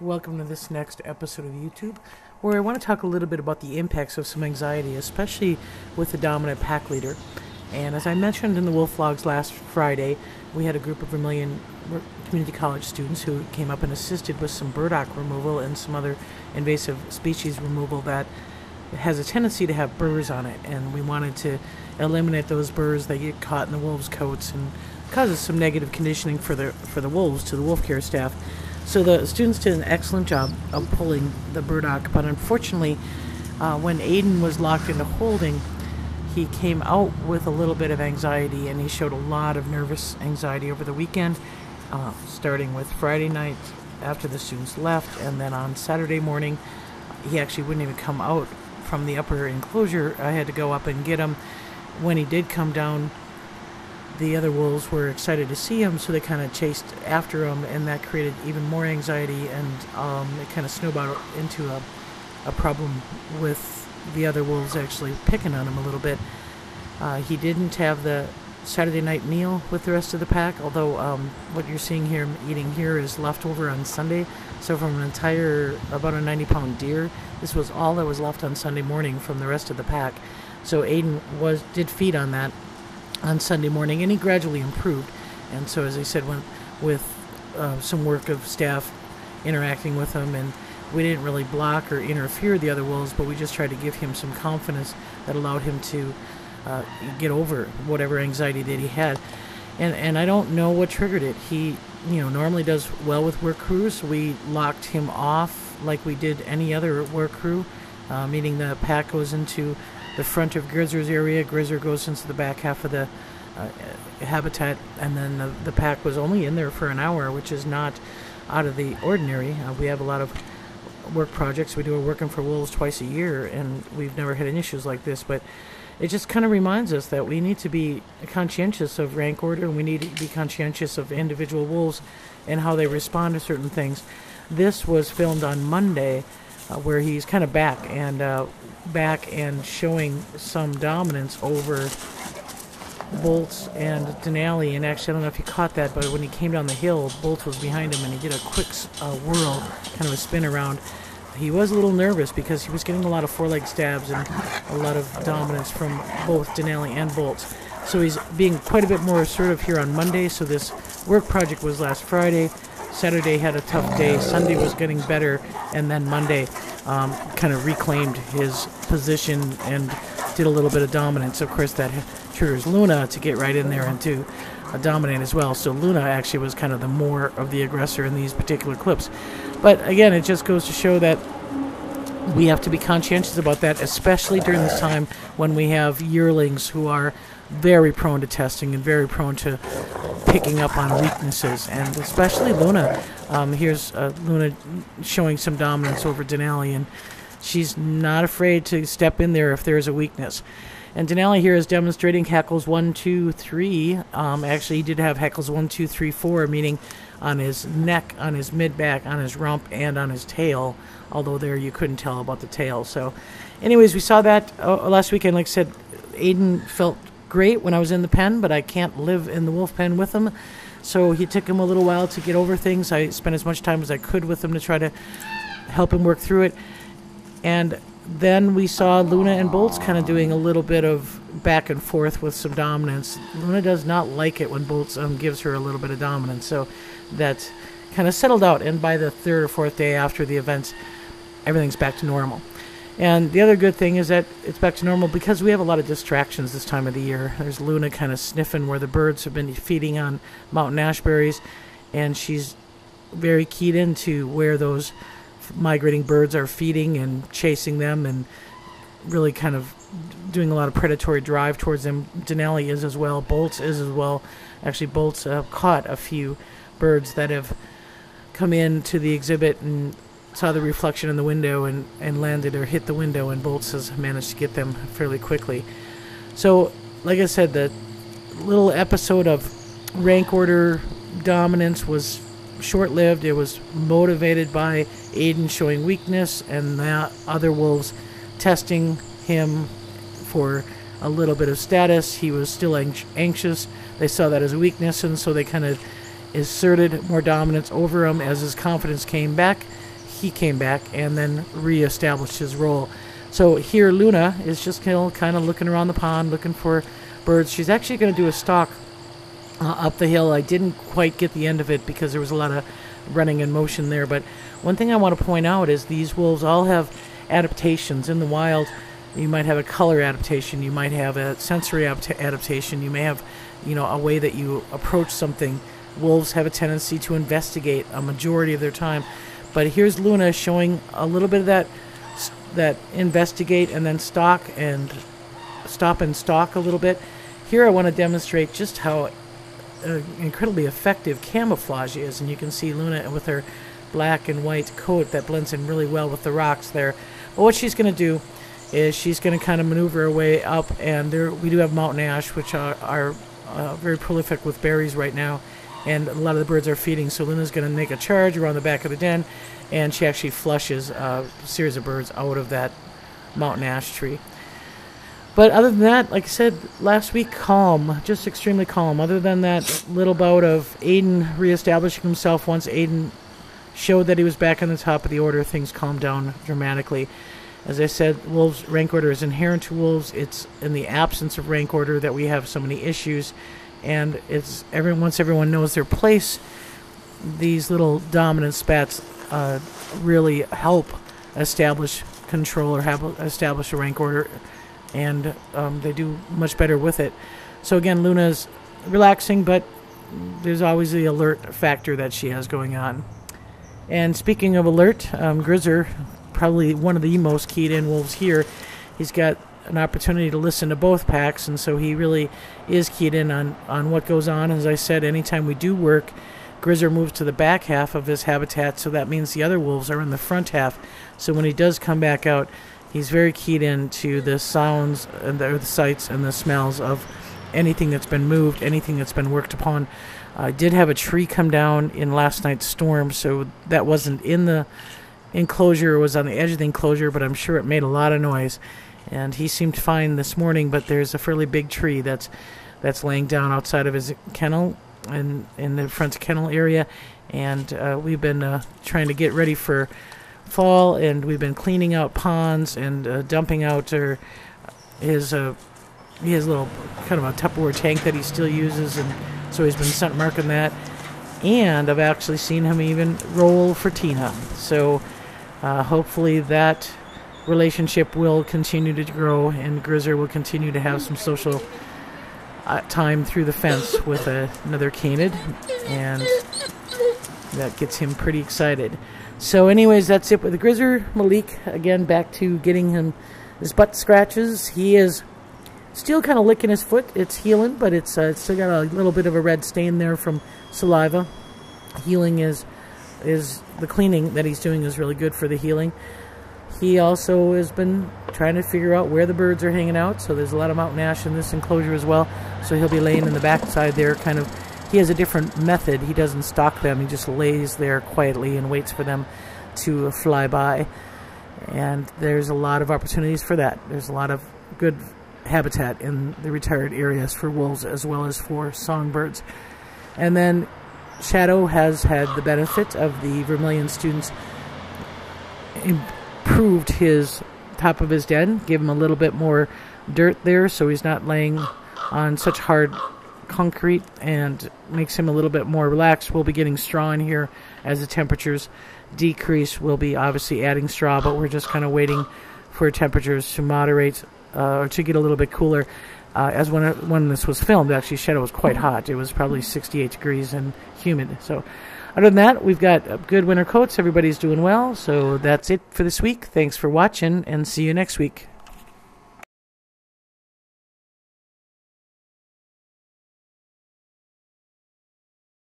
Welcome to this next episode of YouTube, where I want to talk a little bit about the impacts of some anxiety, especially with the dominant pack leader. And as I mentioned in the Wolf Vlogs last Friday, we had a group of Vermilion Community College students who came up and assisted with some burdock removal and some other invasive species removal that has a tendency to have burrs on it. And we wanted to eliminate those burrs that get caught in the wolves' coats and causes some negative conditioning for the wolves to the wolf care staff. So the students did an excellent job of pulling the burdock, but unfortunately, when Aidan was locked into holding, he came out with a little bit of anxiety, and he showed a lot of nervous anxiety over the weekend, starting with Friday night after the students left, and then on Saturday morning, he actually wouldn't even come out from the upper enclosure. I had to go up and get him. When he did come down, the other wolves were excited to see him, so they kind of chased after him, and that created even more anxiety, and it kind of snowballed into a problem with the other wolves actually picking on him a little bit. He didn't have the Saturday night meal with the rest of the pack, although what you're seeing here, eating here, is leftover on Sunday. So from an entire, about a 90-pound deer, this was all that was left on Sunday morning from the rest of the pack. So Aidan did feed on that on Sunday morning, and he gradually improved. And so, as I said, went with some work of staff interacting with him, and we didn't really block or interfere the other wolves, but we just tried to give him some confidence that allowed him to get over whatever anxiety that he had. And I don't know what triggered it. He, normally does well with work crews. We locked him off like we did any other work crew, meaning the pack goes into the front of Grizzer's area. Grizzer goes into the back half of the habitat, and then the pack was only in there for an hour, which is not out of the ordinary. We have a lot of work projects. We do a Working for Wolves twice a year, and we've never had any issues like this, but it just kind of reminds us that we need to be conscientious of rank order, and we need to be conscientious of individual wolves and how they respond to certain things. This was filmed on Monday, where he's kind of back and showing some dominance over Boltz and Denali. And actually, I don't know if you caught that, but when he came down the hill, Boltz was behind him, and he did a quick whirl, kind of a spin around. He was a little nervous because he was getting a lot of foreleg stabs and a lot of dominance from both Denali and Boltz. So he's being quite a bit more assertive here on Monday. So this work project was last Friday. Saturday had a tough day. Sunday was getting better, and then Monday kind of reclaimed his position and did a little bit of dominance. Of course, that triggers Luna to get right in there and to dominate as well. So Luna actually was kind of the more of the aggressor in these particular clips. But again, it just goes to show that we have to be conscientious about that, especially during this time when we have yearlings who are very prone to testing and very prone to picking up on weaknesses, and especially Luna. Here's Luna showing some dominance over Denali, and she's not afraid to step in there if there's a weakness. And Denali here is demonstrating hackles 1, 2, 3. Actually, he did have hackles 1, 2, 3, 4, meaning on his neck, on his mid-back, on his rump, and on his tail, although there you couldn't tell about the tail. So anyways, we saw that last weekend. Like I said, Aidan felt great when I was in the pen, but I can't live in the wolf pen with him, so he took him a little while to get over things. I spent as much time as I could with him to try to help him work through it. And then we saw Luna and Boltz kind of doing a little bit of back and forth with some dominance. Luna does not like it when Boltz gives her a little bit of dominance, so that kind of settled out, and by the third or fourth day after the events, everything's back to normal. And the other good thing is that it's back to normal because we have a lot of distractions this time of the year. There's Luna kind of sniffing where the birds have been feeding on mountain ashberries, and she's very keyed into where those migrating birds are feeding and chasing them, and really kind of doing a lot of predatory drive towards them. Denali is as well. Boltz is as well. Actually, Boltz caught a few birds that have come into the exhibit and saw the reflection in the window and landed or hit the window, and Boltz has managed to get them fairly quickly. So, like I said, the little episode of rank order dominance was short-lived. It was motivated by Aidan showing weakness and the other wolves testing him for a little bit of status. He was still anxious. They saw that as a weakness, and so they kind of asserted more dominance over him. As his confidence came back, he came back and then reestablished his role. So here Luna is just kind of looking around the pond, looking for birds. She's actually going to do a stalk up the hill. I didn't quite get the end of it because there was a lot of running in motion there. But one thing I want to point out is these wolves all have adaptations. In the wild, you might have a color adaptation. You might have a sensory adaptation. You may have, a way that you approach something. Wolves have a tendency to investigate a majority of their time. But here's Luna showing a little bit of that investigate and then stalk and stop and stalk a little bit. Here I want to demonstrate just how incredibly effective camouflage is, and you can see Luna with her black and white coat that blends in really well with the rocks there. But what she's going to do is she's going to kind of maneuver her way up, and we do have mountain ash, which are very prolific with berries right now, and a lot of the birds are feeding. So Luna's going to make a charge around the back of the den, and she actually flushes a series of birds out of that mountain ash tree. But other than that, like I said, last week, calm, just extremely calm. Other than that little bout of Aidan reestablishing himself, once Aidan showed that he was back on the top of the order, things calmed down dramatically. As I said, wolves' rank order is inherent to wolves. It's in the absence of rank order that we have so many issues. And once everyone knows their place, these little dominant spats really help establish control or establish a rank order. And they do much better with it. So again, Luna's relaxing, but there's always the alert factor that she has going on. And speaking of alert, Grizzer, probably one of the most keyed in wolves here, he's got an opportunity to listen to both packs, and so he really is keyed in on what goes on. As I said, anytime we do work, Grizzer moves to the back half of his habitat, so that means the other wolves are in the front half. So when he does come back out, he's very keyed in to the sounds and the sights and the smells of anything that's been moved, anything that's been worked upon. I did have a tree come down in last night's storm, so that wasn't in the enclosure. It was on the edge of the enclosure, but I'm sure it made a lot of noise. And he seemed fine this morning, but there's a fairly big tree that's laying down outside of his kennel and in the front kennel area. And we've been trying to get ready for fall, and we've been cleaning out ponds and dumping out his little kind of a Tupperware tank that he still uses, and so he's been scent marking that. And I've actually seen him even roll for Tina. So hopefully that relationship will continue to grow, and Grizzer will continue to have some social time through the fence with another canid, and that gets him pretty excited. So anyways, that's it with the Grizzer. Malik, again, back to getting him his butt scratches. He is still kind of licking his foot. It's healing, but it's still got a little bit of a red stain there from saliva. Healing is the cleaning that he's doing is really good for the healing. He also has been trying to figure out where the birds are hanging out, so there's a lot of mountain ash in this enclosure as well. So he'll be laying in the backside there, kind of. He has a different method. He doesn't stalk them. He just lays there quietly and waits for them to fly by. And there's a lot of opportunities for that. There's a lot of good habitat in the retired areas for wolves as well as for songbirds. And then Shadow has had the benefit of the Vermilion students improved his top of his den, give him a little bit more dirt there so he's not laying on such hard concrete, and makes him a little bit more relaxed. We'll be getting straw in here as the temperatures decrease. We'll be obviously adding straw, but we're just kind of waiting for temperatures to moderate or to get a little bit cooler. As when this was filmed, actually Shadow was quite hot. It was probably 68 degrees and humid. So other than that, we've got good winter coats. Everybody's doing well. So that's it for this week. Thanks for watching, and see you next week.